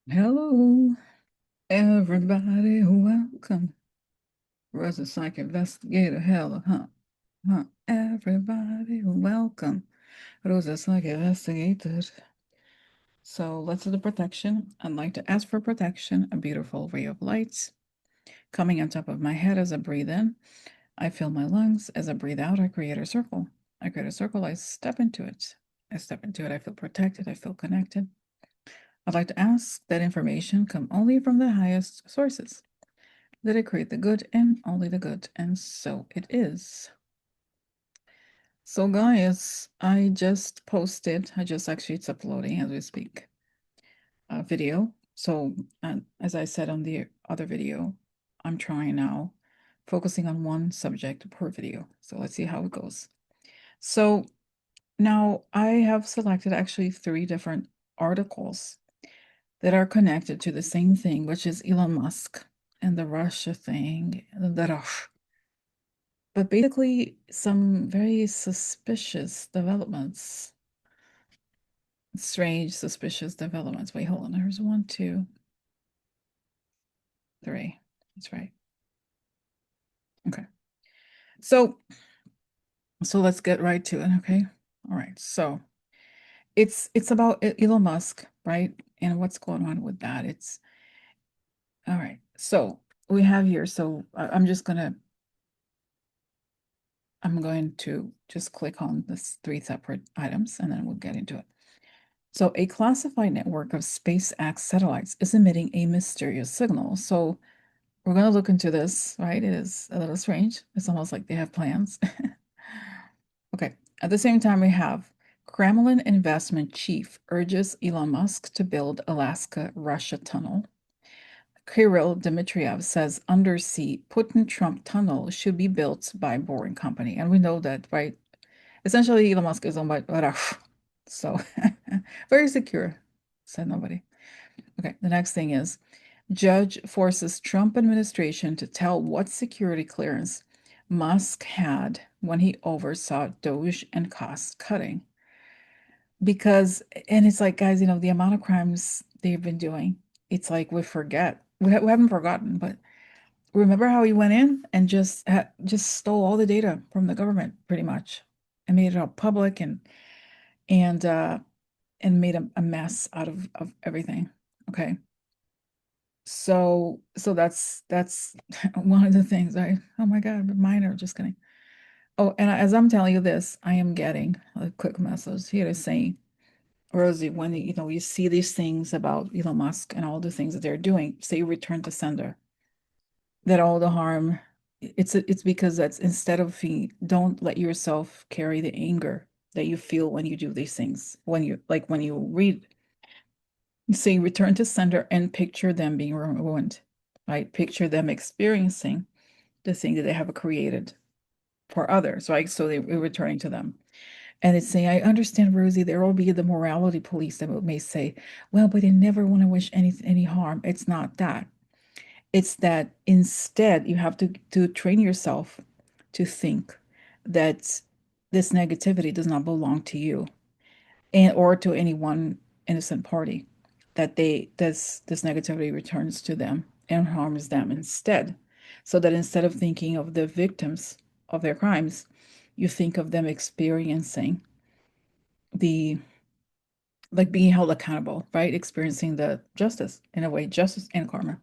Hello, everybody. Welcome. Rosa Psych Investigator. Hello, huh. Everybody, welcome. Rosa Psych Investigator. So let's do the protection. I'd like to ask for protection, a beautiful ray of light coming on top of my head as I breathe in. I fill my lungs. As I breathe out, I create a circle. I create a circle. I step into it. I step into it. I feel protected. I feel connected. I'd like to ask that information come only from the highest sources. That I create the good and only the good, and so it is. So, guys, I just posted, I just actually, it's uploading as we speak, a video. So, as I said on the other video, I'm trying now, focusing on one subject per video. So, let's see how it goes. So, now I have selected actually 3 different articles that are connected to the same thing, which is Elon Musk and the Russia thing, the Rush. But basically, some very suspicious developments. Strange, suspicious developments. Wait, hold on. There's 1, 2, 3. That's right. Okay. So, let's get right to it. Okay. All right. So it's about Elon Musk, right? And what's going on with that? It's all right. So we have here. So I'm going to just click on this 3 separate items, and then we'll get into it. So, a classified network of SpaceX satellites is emitting a mysterious signal. So, we're going to look into this, right? It is a little strange. It's almost like they have plans. Okay. At the same time, we have Kremlin investment chief urges Elon Musk to build Alaska Russia tunnel. Kirill Dmitriev says undersea Putin-Trump tunnel should be built by Boring Company. And we know that, right? Essentially, Elon Musk is owned by Russia. So, very secure, said nobody. Okay, the next thing is judge forces Trump administration to tell what security clearance Musk had when he oversaw Doge and cost cutting. Because, and it's like, guys, the amount of crimes they've been doing, it's like we forget. We haven't forgotten, but remember how he went in and just stole all the data from the government, pretty much, and made it all public and uh and made a mess out of everything. Okay. So that's one of the things oh my God, minor, just kidding. Oh, and as I'm telling you this, I am getting a quick message here is saying, Rosie, when you see these things about Elon Musk and all the things that they're doing, say return to sender, that all the harm, it's because that's instead of don't let yourself carry the anger that you feel when you do these things. When you read, say return to sender and picture them being ruined, right? Picture them experiencing the thing that they have created for others, right? So we're returning to them. And it's saying, I understand, Rosie, there will be the morality police that may say, well, but they never want to wish any harm. It's not that. It's that instead you have to train yourself to think that this negativity does not belong to you and or to any one innocent party, that this negativity returns to them and harms them instead. So that instead of thinking of the victims of their crimes, you think of them experiencing the like being held accountable, right? Experiencing the justice in a way, justice and karma,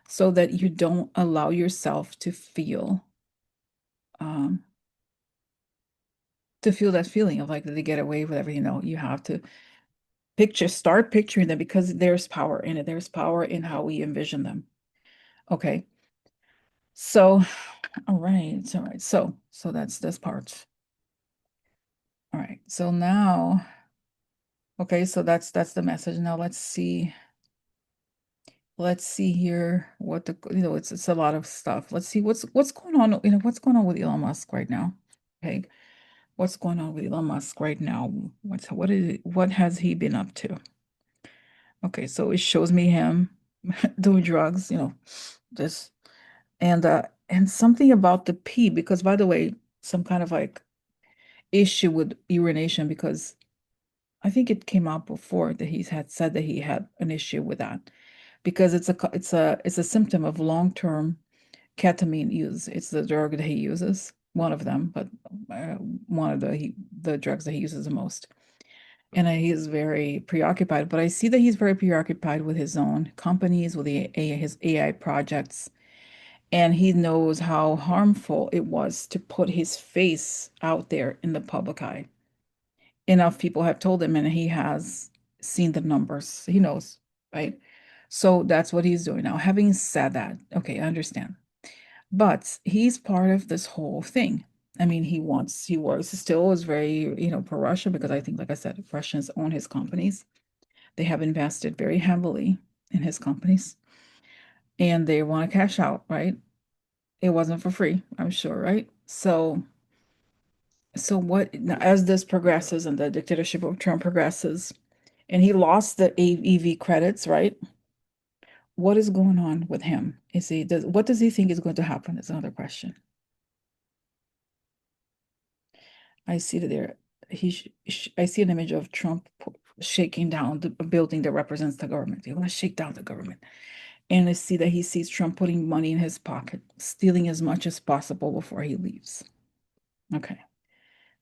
so that you don't allow yourself um to feel that feeling of like that they get away with everything. You have to start picturing them because there's power in it. There's power in how we envision them. Okay. So, all right. All right. So that's this part. All right. So now, okay, so that's the message. Now let's see here what it's a lot of stuff. Let's see what's going on, what's going on with Elon Musk right now. Okay. What's going on with Elon Musk right now? What has he been up to? Okay, so it shows me him doing drugs, this and something about the pee, because by the way, some kind of like issue with urination because I think it came out before that he had said that he had an issue with that because it's a symptom of long-term ketamine use. It's the drug that he uses, one of them, but one of the drugs that he uses the most. And he is very preoccupied, but I see that he's very preoccupied with his own companies, with his AI projects, and he knows how harmful it was to put his face out there in the public eye. Enough people have told him, and he has seen the numbers. He knows, right? So that's what he's doing now. Having said that, okay, I understand. But he's part of this whole thing. I mean, he works, still is very, pro-Russia because I think, like I said, Russians own his companies. They have invested very heavily in his companies and they want to cash out, right? It wasn't for free, I'm sure, right? So what, now, as this progresses and the dictatorship of Trump progresses, and he lost the EV credits, right? What is going on with him? What does he think is going to happen? Is another question. I see that there, I see an image of Trump shaking down the building that represents the government. He want to shake down the government. And I see that he sees Trump putting money in his pocket, stealing as much as possible before he leaves. Okay.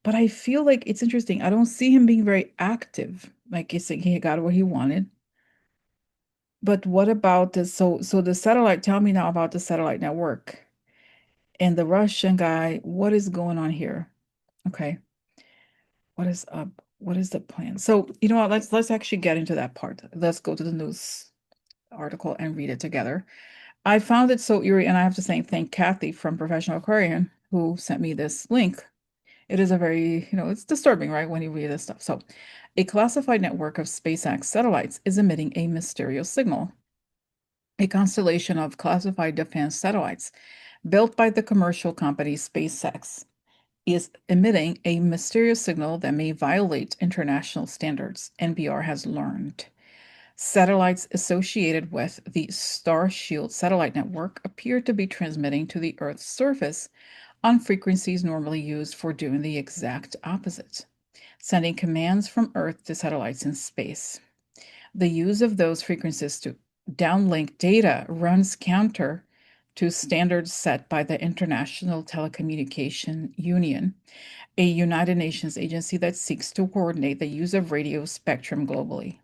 But I feel like it's interesting. I don't see him being very active. Like he's saying he got what he wanted. But what about this? So the satellite, tell me now about the satellite network and the Russian guy. What is going on here? Okay. What is up? What is the plan? So, you know what? Let's actually get into that part. Let's go to the news article and read it together. I found it so eerie, and I have to thank Kathy from Professional Aquarian who sent me this link. It is a very, it's disturbing, right, when you read this stuff. So, a classified network of SpaceX satellites is emitting a mysterious signal. A constellation of classified defense satellites built by the commercial company SpaceX is emitting a mysterious signal that may violate international standards, NPR has learned. Satellites associated with the Starshield satellite network appear to be transmitting to the Earth's surface on frequencies normally used for doing the exact opposite, sending commands from Earth to satellites in space. The use of those frequencies to downlink data runs counter to standards set by the International Telecommunication Union, a United Nations agency that seeks to coordinate the use of radio spectrum globally.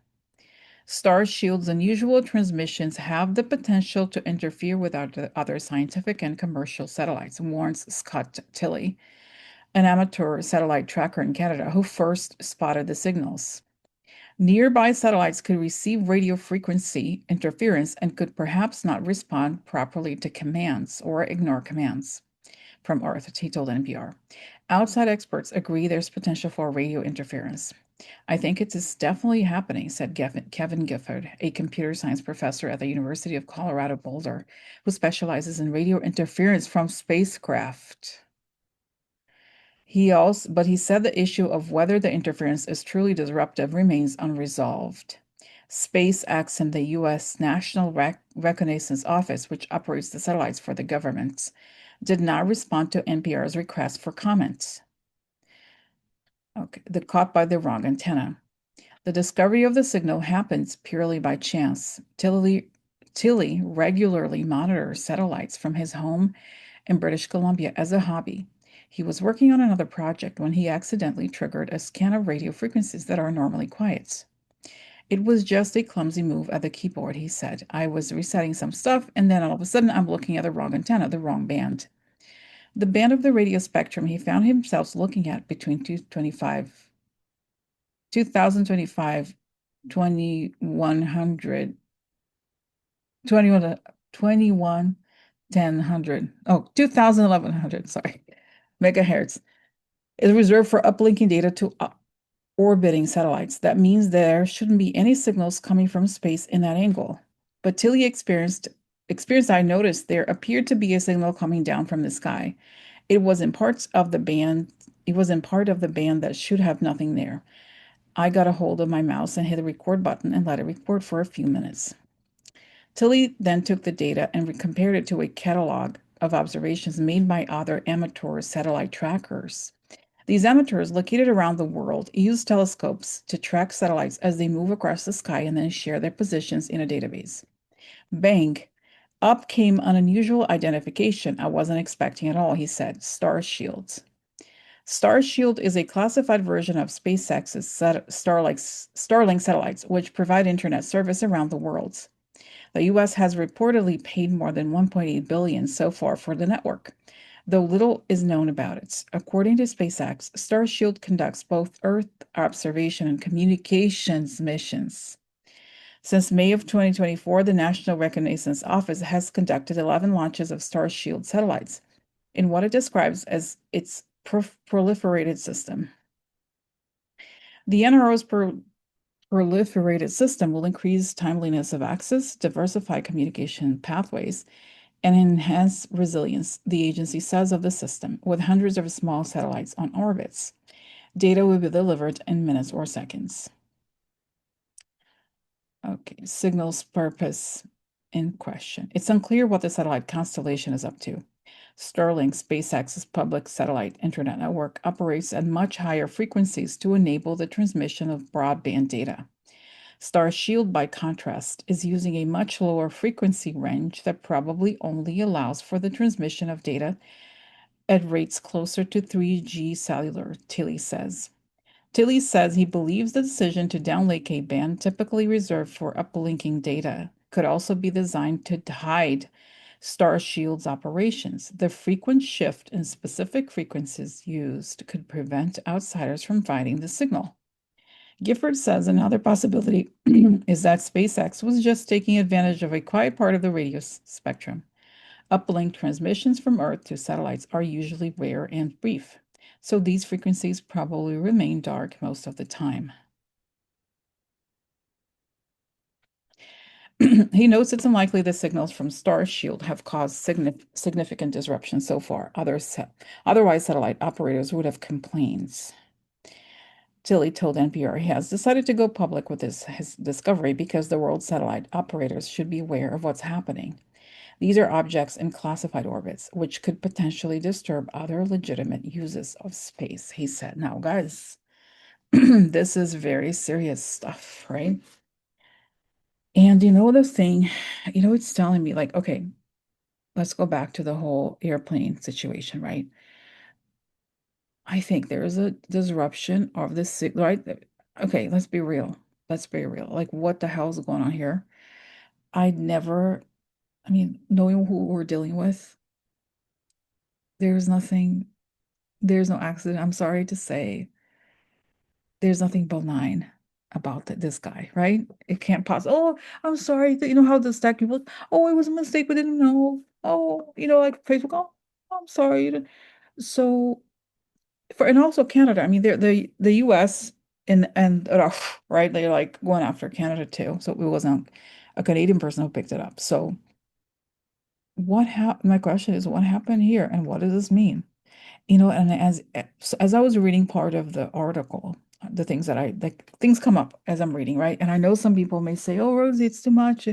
Starshield's unusual transmissions have the potential to interfere with other scientific and commercial satellites, warns Scott Tilley, an amateur satellite tracker in Canada who first spotted the signals. Nearby satellites could receive radio frequency interference and could perhaps not respond properly to commands or ignore commands from Earth, he told NPR. Outside experts agree there's potential for radio interference. I think it is definitely happening, said Kevin Gifford, a computer science professor at the University of Colorado Boulder, who specializes in radio interference from spacecraft. But he said the issue of whether the interference is truly disruptive remains unresolved. SpaceX and the U.S. National Reconnaissance Office, which operates the satellites for the government, did not respond to NPR's request for comment. Okay, the caught by the wrong antenna. The discovery of the signal happens purely by chance. Tilley regularly monitors satellites from his home in British Columbia as a hobby. He was working on another project when he accidentally triggered a scan of radio frequencies that are normally quiet. It was just a clumsy move at the keyboard, he said. I was resetting some stuff, and then all of a sudden I'm looking at the wrong antenna, the wrong band. The band of the radio spectrum he found himself looking at between 2025, 2100, 21, 1000, oh, 2100, sorry, megahertz, is reserved for uplinking data to orbiting satellites. That means there shouldn't be any signals coming from space in that angle. But till he experienced I noticed there appeared to be a signal coming down from the sky. It was in parts of the band, it was in part of the band that should have nothing there. I got a hold of my mouse and hit the record button and let it record for a few minutes. Tilly then took the data and compared it to a catalog of observations made by other amateur satellite trackers. These amateurs, located around the world, use telescopes to track satellites as they move across the sky and then share their positions in a database. Bang! Up came an unusual identification I wasn't expecting at all, he said. Star Shields. Star Shield is a classified version of SpaceX's Starlink satellites, which provide internet service around the world. The US has reportedly paid more than 1.8 billion so far for the network, though little is known about it. According to SpaceX, Starshield conducts both Earth observation and communications missions. Since May of 2024, the National Reconnaissance Office has conducted 11 launches of Starshield satellites in what it describes as its proliferated system. The NRO's proliferated system will increase timeliness of access, diversify communication pathways, and enhance resilience, the agency says of the system, with hundreds of small satellites on orbits. Data will be delivered in minutes or seconds. Okay, signals purpose in question. It's unclear what the satellite constellation is up to. Starlink, SpaceX's public satellite internet network, operates at much higher frequencies to enable the transmission of broadband data. Starshield, by contrast, is using a much lower frequency range that probably only allows for the transmission of data at rates closer to 3G cellular, Tilly says. Tilly says he believes the decision to downlink a band typically reserved for uplinking data could also be designed to hide Starshield's operations. The frequent shift in specific frequencies used could prevent outsiders from finding the signal. Gifford says another possibility is that SpaceX was just taking advantage of a quiet part of the radio spectrum. Uplink transmissions from Earth to satellites are usually rare and brief, so these frequencies probably remain dark most of the time. He notes it's unlikely the signals from Starshield have caused significant disruption so far. Otherwise, satellite operators would have complained. Tilly told NPR he has decided to go public with his discovery because the world's satellite operators should be aware of what's happening. These are objects in classified orbits, which could potentially disturb other legitimate uses of space, he said. Now, guys, this is very serious stuff, right? And the thing, it's telling me like, okay, let's go back to the whole airplane situation, right? I think there is a disruption of this, right? Okay, let's be real. Let's be real. Like, what the hell is going on here? I mean, knowing who we're dealing with, there's nothing, there's no accident. I'm sorry to say, there's nothing benign about this guy, right? It can't possibly, oh, I'm sorry. You know how the stack people, oh, it was a mistake, we didn't know. Oh, like Facebook, oh, I'm sorry. So, and also Canada, I mean, the US and right, they're like going after Canada too. So it wasn't a Canadian person who picked it up. So what happened? My question is, what happened here, and what does this mean? And as I was reading part of the article, the things that I like, things come up as I'm reading, right? And I know some people may say, "Oh, Rosie, it's too much.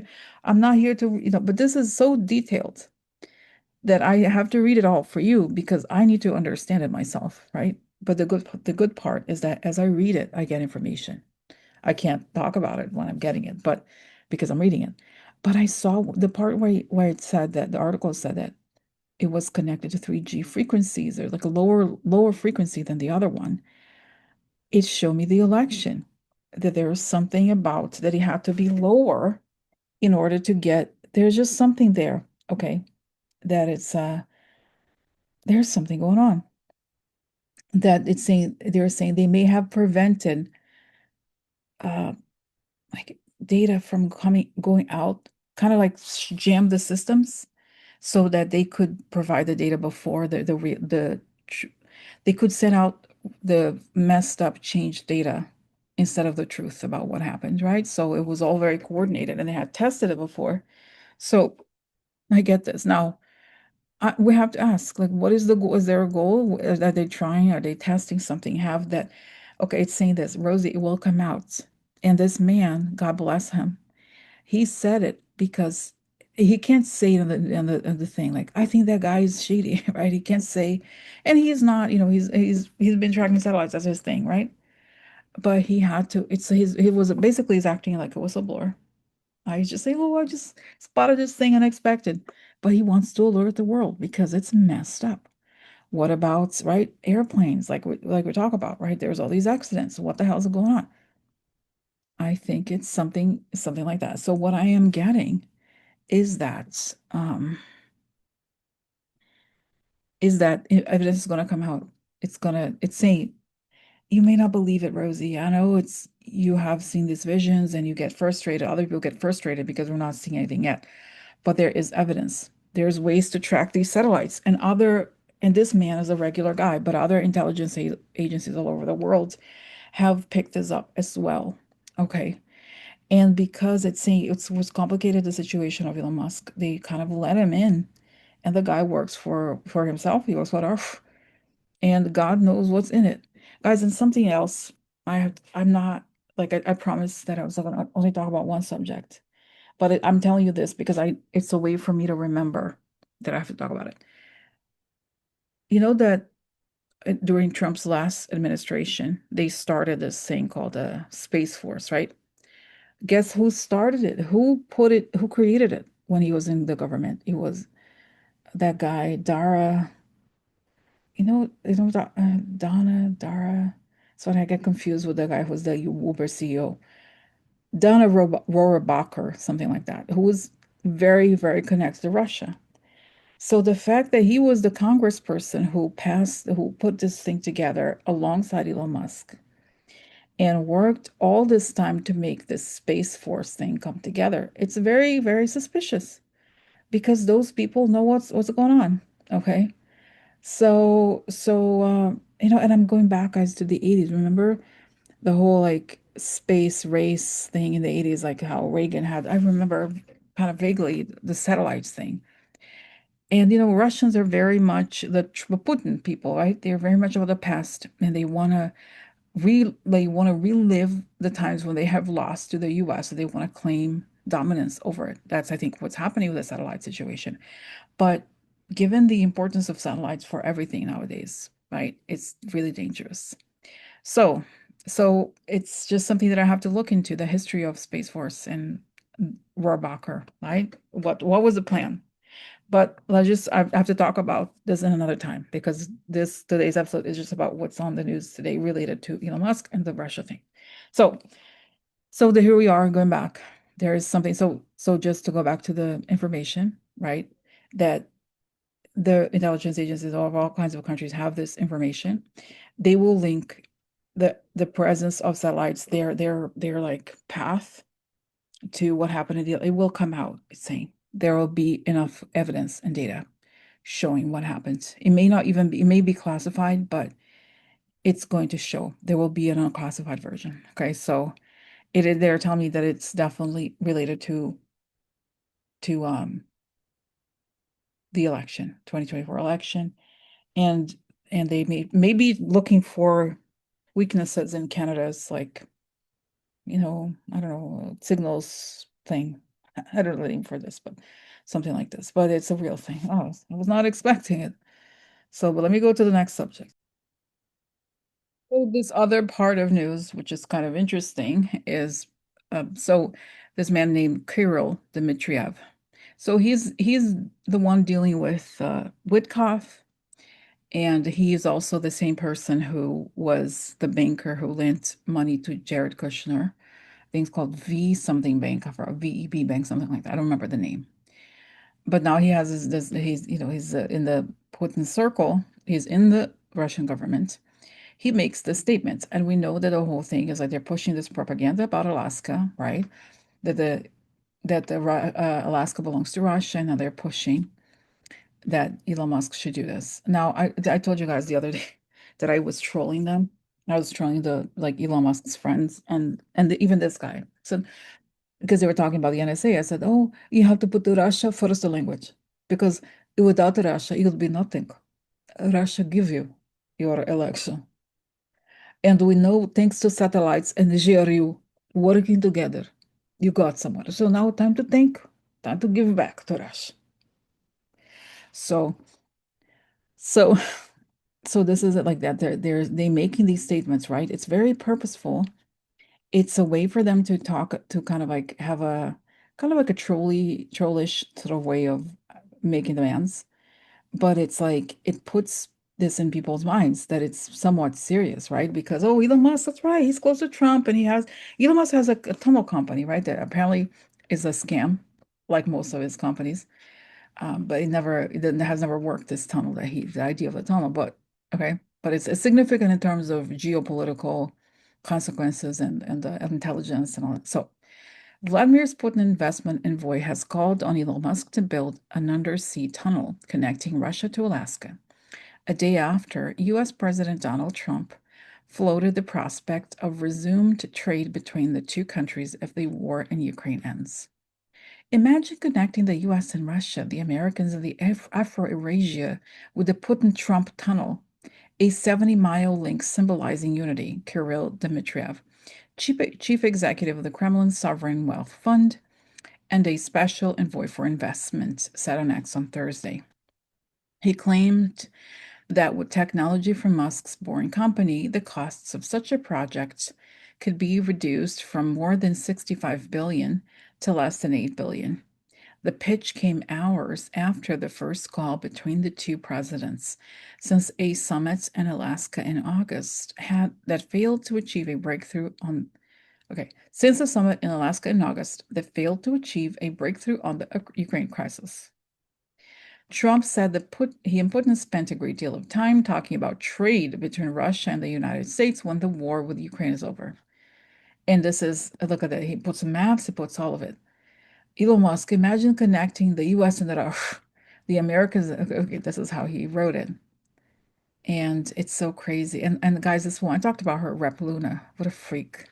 I'm not here to," but this is so detailed that I have to read it all for you because I need to understand it myself, right? But the good part is that as I read it, I get information. I can't talk about it when I'm getting it, but because I'm reading it. But I saw the part where it said that the article said that it was connected to 3G frequencies or like a lower frequency than the other one. It showed me the election that there was something about that it had to be lower in order to get there's just something there, okay, that it's there's something going on that they're saying they may have prevented uh like data from going out, kind of like jam the systems so that they could provide the data before they could send out the messed up changed data instead of the truth about what happened, right? So it was all very coordinated and they had tested it before. So I get this. Now, we have to ask, like, what is the goal? Is there a goal? Are they trying? Are they testing something? Have that? Okay, it's saying this, Rosie, it will come out. And this man, God bless him, he said it because he can't say on the thing like I think that guy is shady, right? He can't say, and he's not, he's been tracking satellites. That's his thing, right? But he had to. It's his. He was basically he's acting like a whistleblower. I just say, oh, I just spotted this thing unexpected, but he wants to alert the world because it's messed up. What about right airplanes like we talk about, right? There's all these accidents. What the hell's going on? I think it's something like that. So what I am getting is that evidence is going to come out. It's saying, you may not believe it, Rosie. I know it's you have seen these visions and you get frustrated. Other people get frustrated because we're not seeing anything yet. But there is evidence. There's ways to track these satellites and this man is a regular guy, but other intelligence agencies all over the world have picked this up as well. Okay. And because it's saying it was complicated, the situation of Elon Musk, they kind of let him in. And the guy works for himself. He works for Earth, and God knows what's in it, guys. And something else, I'm not like I promised that I was going to only talk about one subject, but I'm telling you this because it's a way for me to remember that I have to talk about it. You know that during Trump's last administration, they started this thing called the Space Force, right? Guess who started it? Who put it? Who created it when he was in the government? It was that guy, Dara. Donna. So I get confused with the guy who's the Uber CEO, Donna Rohrabacher, something like that, who was very, very connected to Russia. So the fact that he was the congressperson who put this thing together alongside Elon Musk and worked all this time to make this Space Force thing come together, it's very, very suspicious because those people know what's going on. Okay. And I'm going back, guys, to the 80s. Remember the whole like space race thing in the 80s, like how Reagan had, I remember kind of vaguely the satellites thing. And Russians are very much the Putin people, right? They're very much of the past, and they want to relive the times when they have lost to the US, so they want to claim dominance over it. That's, I think, what's happening with the satellite situation. But given the importance of satellites for everything nowadays, right, it's really dangerous. So, so it's just something that I have to look into the history of Space Force and Rohrbacher, right? What was the plan? But I have to talk about this in another time because this today's episode is just about what's on the news today related to Elon Musk and the Russia thing. So, here we are going back. There is something. So just to go back to the information, right? That the intelligence agencies of all kinds of countries have this information. They will link the presence of satellites, their like path to what happened in it will come out. It's saying there will be enough evidence and data showing what happened. It may not even be, it may be classified, but it's going to show. There will be an unclassified version. Okay, so they're telling me that it's definitely related to the election, 2024 election, and they may be looking for weaknesses in Canada's, like, I don't know, signals thing. I don't know the name for this, but something like this. But it's a real thing. Oh, I was not expecting it. So, but let me go to the next subject. So this other part of news, which is kind of interesting, is this man named Kirill Dmitriev. So he's the one dealing with Witkoff, and he is also the same person who was the banker who lent money to Jared Kushner. I think it's called V something bank, or VEB bank, something like that. I don't remember the name. But now he has he's in the Putin circle. He's in the Russian government. He makes the statements, and we know that the whole thing is like they're pushing this propaganda about Alaska, right? That the Alaska belongs to Russia, and now they're pushing that Elon Musk should do this. Now, I told you guys the other day that I was trolling them. I was trolling the like Elon Musk's friends even this guy. So because they were talking about the NSA, I said, "Oh, you have to put the Russia first the language because without Russia, it will be nothing. Russia give you your election." And we know, thanks to satellites and the GRU working together, you got somewhere. So now time to think. Time to give back to Russia. So, so, so this is it like that. They making these statements, right? It's very purposeful. It's a way for them to talk to kind of like have a kind of like a trollish sort of way of making demands. But it's like it puts this in people's minds that it's somewhat serious, right? Because oh, Elon Musk, that's right, he's close to Trump, and Elon Musk has a tunnel company, right? That apparently is a scam, like most of his companies. But it has never worked, this tunnel the idea of the tunnel. But okay, but it's significant in terms of geopolitical consequences and intelligence and all that. So Vladimir's Putin investment envoy has called on Elon Musk to build an undersea tunnel connecting Russia to Alaska, a day after US President Donald Trump floated the prospect of resumed trade between the two countries if the war in Ukraine ends. Imagine connecting the US and Russia, the Americans, and the Afro-Eurasia with the Putin-Trump tunnel, a 70-mile link symbolizing unity, Kirill Dmitriev, chief executive of the Kremlin's Sovereign Wealth Fund, and a special envoy for investment, said on X on Thursday. He claimed that with technology from Musk's Boring Company, the costs of such a project could be reduced from more than 65 billion to less than 8 billion. The pitch came hours after the first call between the two presidents, since a summit in Alaska in August had that failed to achieve a breakthrough on since the summit in Alaska in August that failed to achieve a breakthrough on the Ukraine crisis. Trump said that he and Putin spent a great deal of time talking about trade between Russia and the United States when the war with Ukraine is over. And this is, look at that, he puts maps, he puts all of it. Elon Musk, imagine connecting the US and the Americas. Okay, this is how he wrote it. And it's so crazy. And guys, this one, I talked about her, Rep Luna. What a freak.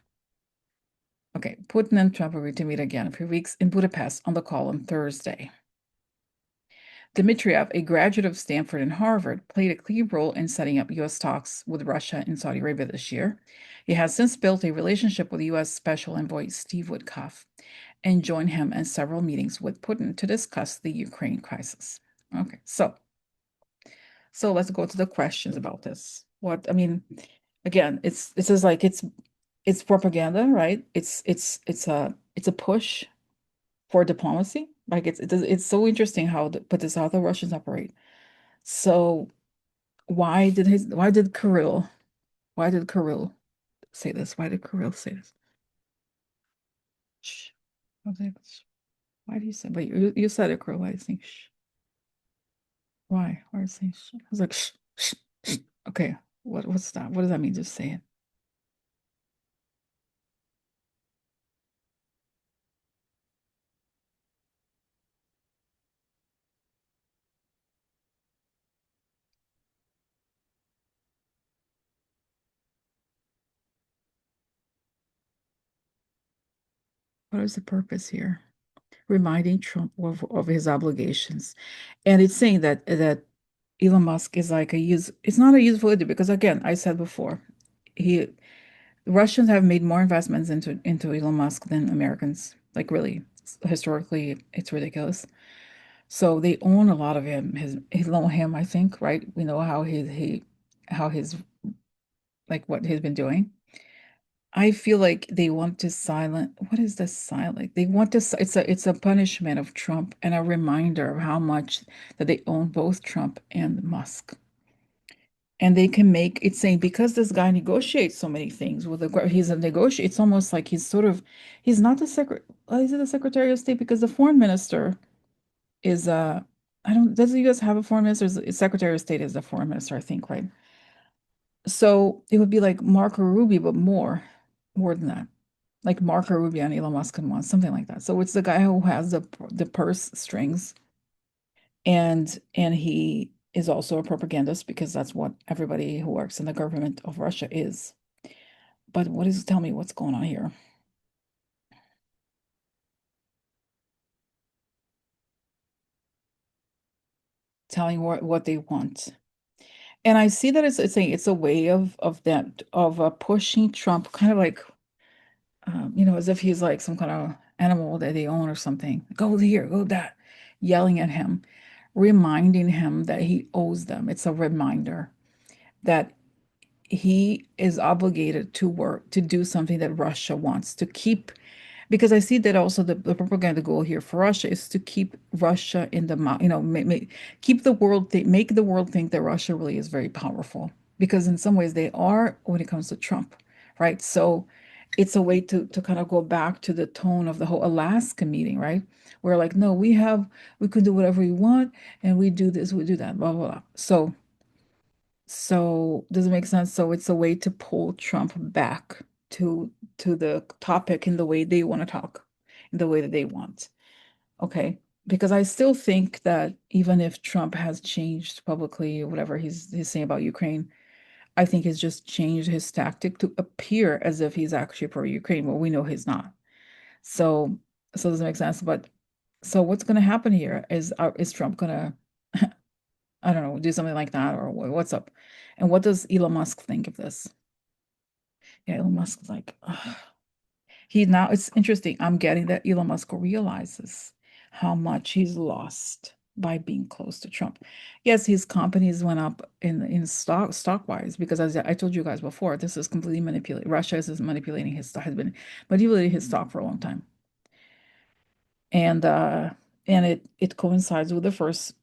Okay, Putin and Trump agreed to meet again in a few weeks in Budapest on the call on Thursday. Dmitriev, a graduate of Stanford and Harvard, played a key role in setting up U.S. talks with Russia and Saudi Arabia this year. He has since built a relationship with U.S. Special Envoy Steve Witkoff and joined him in several meetings with Putin to discuss the Ukraine crisis. Okay, so let's go to the questions about this. What I mean, again, this is like it's propaganda, right? It's a push for diplomacy. Like it's so interesting but this how the Russians operate. So why did Kirill say this? Why did Kirill say this? Shh. Why do you say? But you said it, Kirill. Why do you think? Shh. Why? Why are you saying? Shh? I was like, shh, shh, shh. Okay. What's that? What does that mean? Just say it. What is the purpose here? Reminding Trump of his obligations. And it's saying that Elon Musk is like it's not a useful idiot because again, I said before, he Russians have made more investments into Elon Musk than Americans. Like really, historically, it's ridiculous. So they own a lot of him. His own him, I think, right? We know how how his like what he's been doing. I feel like they want to silence. What is the silent? They want to. It's a punishment of Trump and a reminder of how much that they own both Trump and Musk. And they can make it saying because this guy negotiates so many things with he's a negotiator. It's almost like he's not the secret. Is it the Secretary of State? Because the foreign minister is I don't does the U.S. have a foreign minister? Secretary of State is the foreign minister, I think, right? So it would be like Marco Rubio, but more than that. Like Marco Rubio and Elon Musk and one, something like that. So it's the guy who has the purse strings, and he is also a propagandist because that's what everybody who works in the government of Russia is. But tell me what's going on here? Telling what they want. And I see that it's a way of that of pushing Trump, kind of like as if he's like some kind of animal that they own or something. Go here, go that, yelling at him, reminding him that he owes them. It's a reminder that he is obligated to work to do something that Russia wants to keep, because I see that also the propaganda goal here for Russia is to keep Russia in the keep the world make the world think that Russia really is very powerful, because in some ways they are when it comes to Trump, right? So it's a way to kind of go back to the tone of the whole Alaska meeting, right? Where like, no, we can do whatever we want, and we do this, we do that, blah blah blah. So does it make sense? So it's a way to pull Trump back to the topic in the way they want to talk, in the way that they want. Okay. Because I still think that even if Trump has changed publicly, whatever he's saying about Ukraine, I think he's just changed his tactic to appear as if he's actually pro-Ukraine. Well, we know he's not. So does it make sense? But so what's going to happen here is Trump going to I don't know, do something like that, or what's up? And what does Elon Musk think of this? Yeah, Elon Musk is like, ugh. He now it's interesting. I'm getting that Elon Musk realizes how much he's lost by being close to Trump. Yes, his companies went up in stock wise, because as I told you guys before, this is completely manipulated. Russia is manipulating his stock, has been manipulating his stock for a long time. And it coincides with the first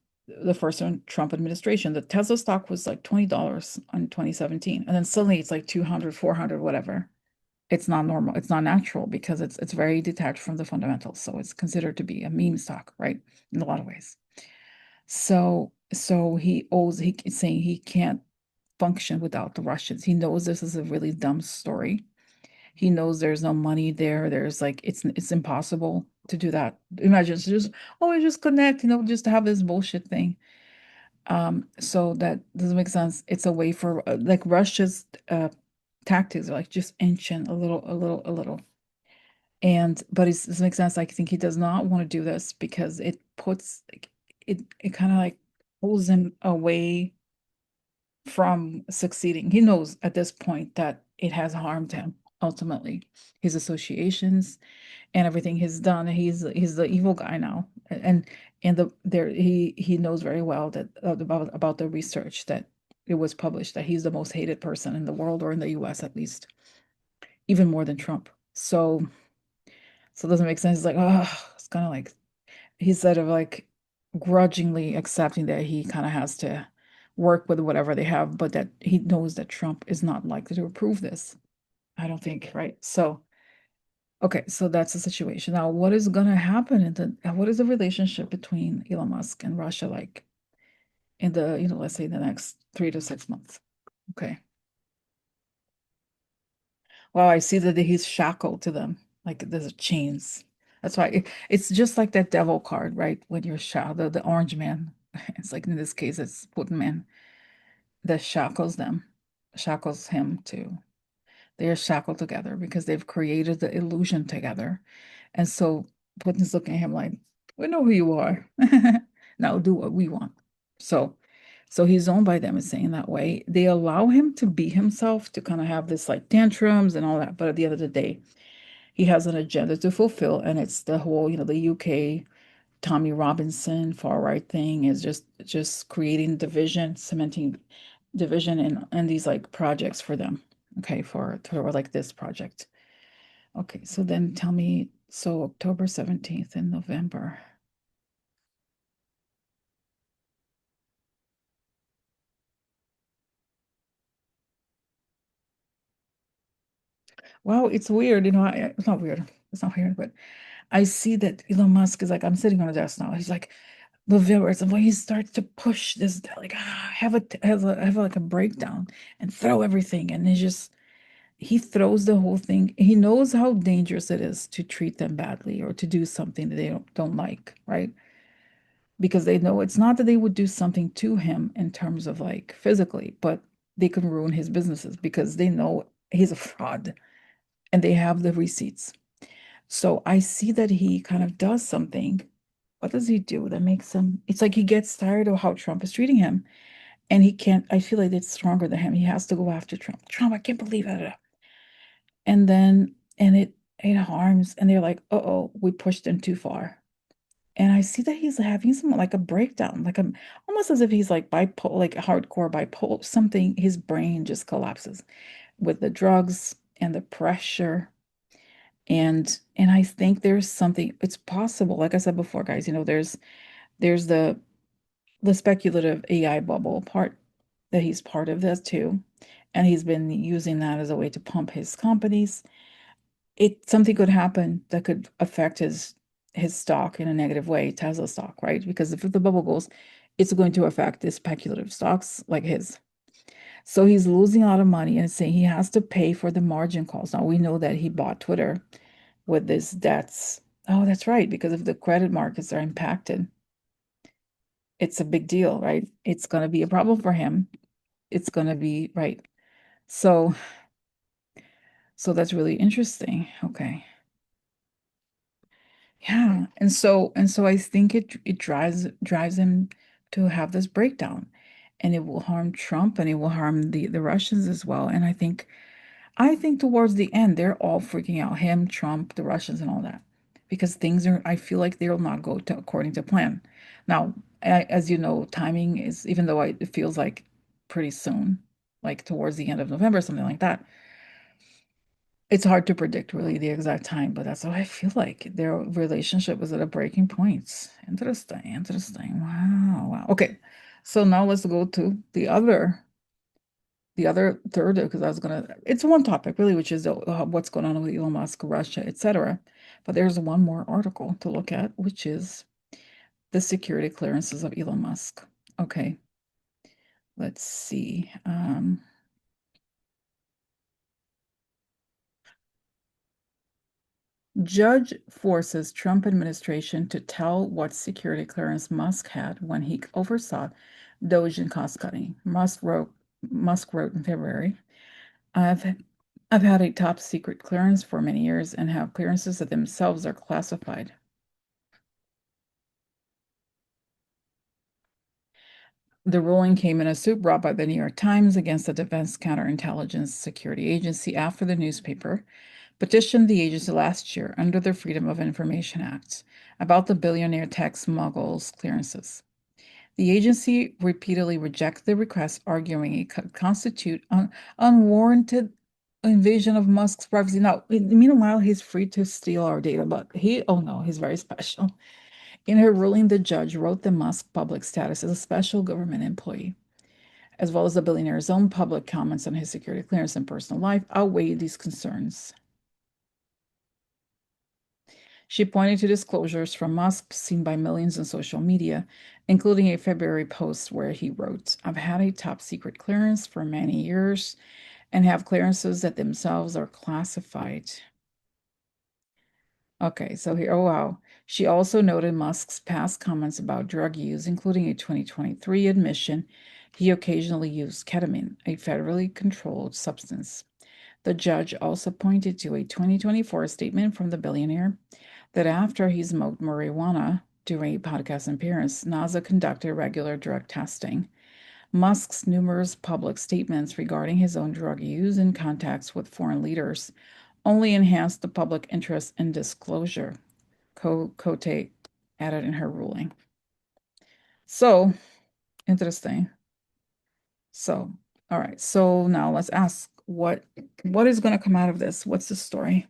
Trump administration. The Tesla stock was like $20 in 2017, and then suddenly it's like 200, 400, whatever. It's not normal. It's not natural, because it's very detached from the fundamentals. So it's considered to be a meme stock, right? In a lot of ways. So he's saying he can't function without the Russians. He knows this is a really dumb story. He knows there's no money there. There's like it's impossible to do that. Imagine it's just, oh, we just connect, just to have this bullshit thing. So that doesn't make sense. It's a way for like Russia's tactics are like just inch in a little, a little, a little. And but it doesn't make sense. I think he does not want to do this because it puts like it kind of like pulls him away from succeeding. He knows at this point that it has harmed him ultimately. His associations and everything he's done. He's the evil guy now, and he knows very well that about the research that it was published that he's the most hated person in the world, or in the U.S. at least, even more than Trump. So it doesn't make sense. It's like, oh, it's kind of like he's sort of like grudgingly accepting that he kind of has to work with whatever they have, but that he knows that Trump is not likely to approve this. I don't think, right? So, okay, so that's the situation. Now, what is gonna happen what is the relationship between Elon Musk and Russia like in let's say the next 3 to 6 months? Okay. Wow, I see that he's shackled to them, like there's chains. That's why it's just like that devil card, right? When you're shackled, the orange man. It's like in this case, it's Putin man that shackles him to. They are shackled together because they've created the illusion together. And so Putin's looking at him like, we know who you are. Now do what we want. So so he's owned by them, is saying that way. They allow him to be himself, to kind of have this like tantrums and all that. But at the end of the day, he has an agenda to fulfill. And it's the whole, the UK Tommy Robinson far right thing is just creating division, cementing division and these like projects for them. Okay, for like this project. Okay, so then tell me, so October 17th in November. Wow, it's weird, it's not weird. It's not weird, but I see that Elon Musk is like, I'm sitting on a desk now. He's like, November, it's when he starts to push this, like, have like a breakdown and throw everything. And he throws the whole thing. He knows how dangerous it is to treat them badly or to do something that they don't like, right? Because they know it's not that they would do something to him in terms of like physically, but they can ruin his businesses because they know he's a fraud and they have the receipts. So I see that he kind of does something. What does he do that makes him? It's like he gets tired of how Trump is treating him, and he can't. I feel like it's stronger than him. He has to go after Trump. Trump, I can't believe it. And then, and it it harms, and they're like, uh-oh, we pushed him too far. And I see that he's having some like a breakdown, like a almost as if he's like bipolar, like hardcore bipolar, something, his brain just collapses with the drugs and the pressure. And I think there's something, it's possible, like I said before, guys, there's the speculative AI bubble part that he's part of this too. And he's been using that as a way to pump his companies. Something could happen that could affect his stock in a negative way, Tesla stock, right? Because if the bubble goes, it's going to affect the speculative stocks like his. So he's losing a lot of money and saying he has to pay for the margin calls. Now we know that he bought Twitter with this debts. Oh, that's right, because if the credit markets are impacted, it's a big deal, right? It's going to be a problem for him. It's going to be right. So, so that's really interesting. Okay. Yeah. And so I think it drives him to have this breakdown, and it will harm Trump, and it will harm the Russians as well. And I think towards the end they're all freaking out, him, Trump, the Russians, and all that, because things are, I feel like they'll not go to according to plan. Now, as you know, timing is, even though it feels like pretty soon, like towards the end of November, something like that. It's hard to predict really the exact time, but that's what I feel like. Their relationship was at a breaking point. Interesting, interesting. Wow, wow. Okay, so now let's go to the other third, because I was gonna. It's one topic really, which is what's going on with Elon Musk, Russia, etc. But there's one more article to look at, which is the security clearances of Elon Musk. Okay, let's see. Judge forces Trump administration to tell what security clearance Musk had when he oversaw Doge and cost cutting. Musk wrote in February, I've I've had a top secret clearance for many years and have clearances that themselves are classified. The ruling came in a suit brought by the New York Times against the Defense Counterintelligence Security Agency after the newspaper petitioned the agency last year under the Freedom of Information Act about the billionaire tech smuggle's clearances. The agency repeatedly rejected the request, arguing it could constitute unwarranted invasion of Musk's privacy. Now, meanwhile, he's free to steal our data, but oh no, he's very special. In her ruling, the judge wrote the Musk public status as a special government employee, as well as the billionaire's own public comments on his security clearance and personal life, outweighed these concerns. She pointed to disclosures from Musk seen by millions in social media, including a February post where he wrote, I've had a top secret clearance for many years and have clearances that themselves are classified. Okay, so here, oh wow. She also noted Musk's past comments about drug use, including a 2023 admission he occasionally used ketamine, a federally controlled substance. The judge also pointed to a 2024 statement from the billionaire that after he smoked marijuana during a podcast appearance, NASA conducted regular drug testing. Musk's numerous public statements regarding his own drug use and contacts with foreign leaders only enhanced the public interest in disclosure, Cote added in her ruling. So, interesting. So, all right. So now let's ask what is going to come out of this? What's the story?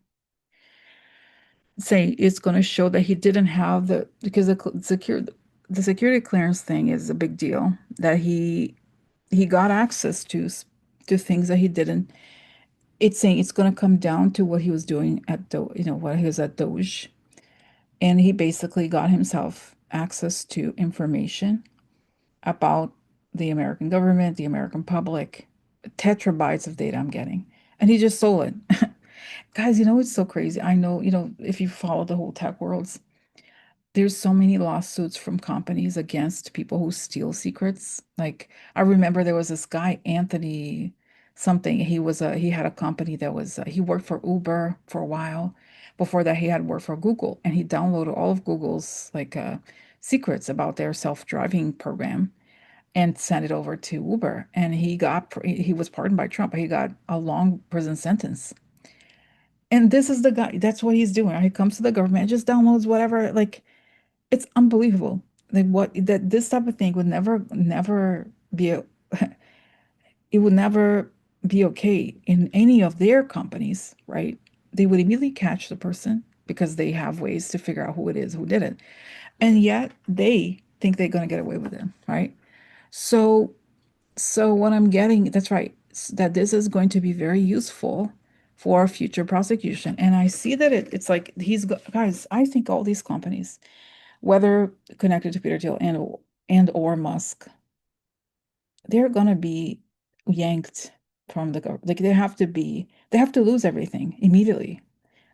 Say it's going to show that he didn't have because the security clearance thing is a big deal, that he got access to things that he didn't. It's saying it's going to come down to what he was doing at what he was at Doge, and he basically got himself access to information about the American government, the American public, tetrabytes of data I'm getting, and he just sold it. Guys, it's so crazy. I know, if you follow the whole tech world, there's so many lawsuits from companies against people who steal secrets. Like I remember there was this guy, Anthony something. He had a company that was he worked for Uber for a while. Before that, he had worked for Google, and he downloaded all of Google's like secrets about their self-driving program and sent it over to Uber. And he was pardoned by Trump, but he got a long prison sentence. And this is the guy, that's what he's doing. He comes to the government, just downloads whatever, like it's unbelievable. Like what that this type of thing would never be a, it would never be okay in any of their companies, right? They would immediately catch the person because they have ways to figure out who it is who did it. And yet they think they're going to get away with it, right? So so what I'm getting, that's right, that this is going to be very useful for future prosecution. And I see that it's like guys, I think all these companies, whether connected to Peter Thiel and or Musk, they're gonna be yanked from the government. Like they have to lose everything immediately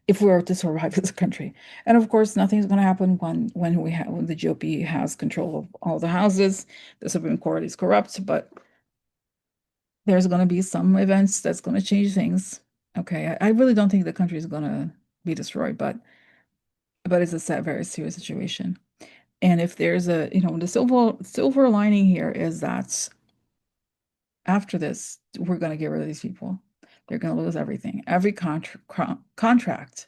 if we are to survive as a country. And of course, nothing's gonna happen when the GOP has control of all the houses. The Supreme Court is corrupt, but there's gonna be some events that's gonna change things. Okay, I really don't think the country is gonna be destroyed, but it's a sad, very serious situation. And if there's the silver lining here is that after this, we're going to get rid of these people. They're going to lose everything. Every contract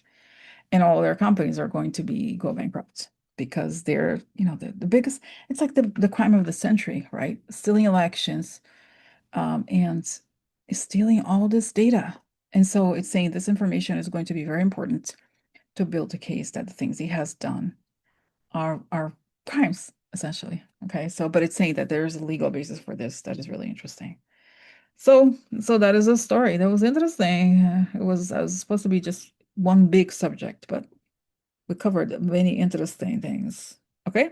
and all their companies are going to go bankrupt because they're, the biggest, it's like the crime of the century, right? Stealing elections, and stealing all this data. And so it's saying this information is going to be very important to build a case that the things he has done are crimes, essentially. Okay, so but it's saying that there's a legal basis for this that is really interesting. So that is a story. That was interesting. It was supposed to be just one big subject, but we covered many interesting things. Okay.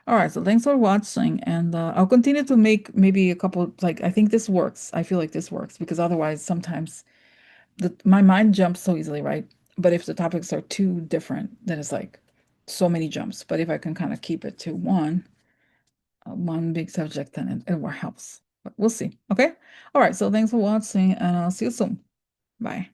All right. So thanks for watching, and I'll continue to make maybe a couple. Like I think this works. I feel like this works because otherwise sometimes my mind jumps so easily, right? But if the topics are too different, then it's like so many jumps. But if I can kind of keep it to one big subject, then it helps. But we'll see. Okay. All right. So thanks for watching, and I'll see you soon. Bye.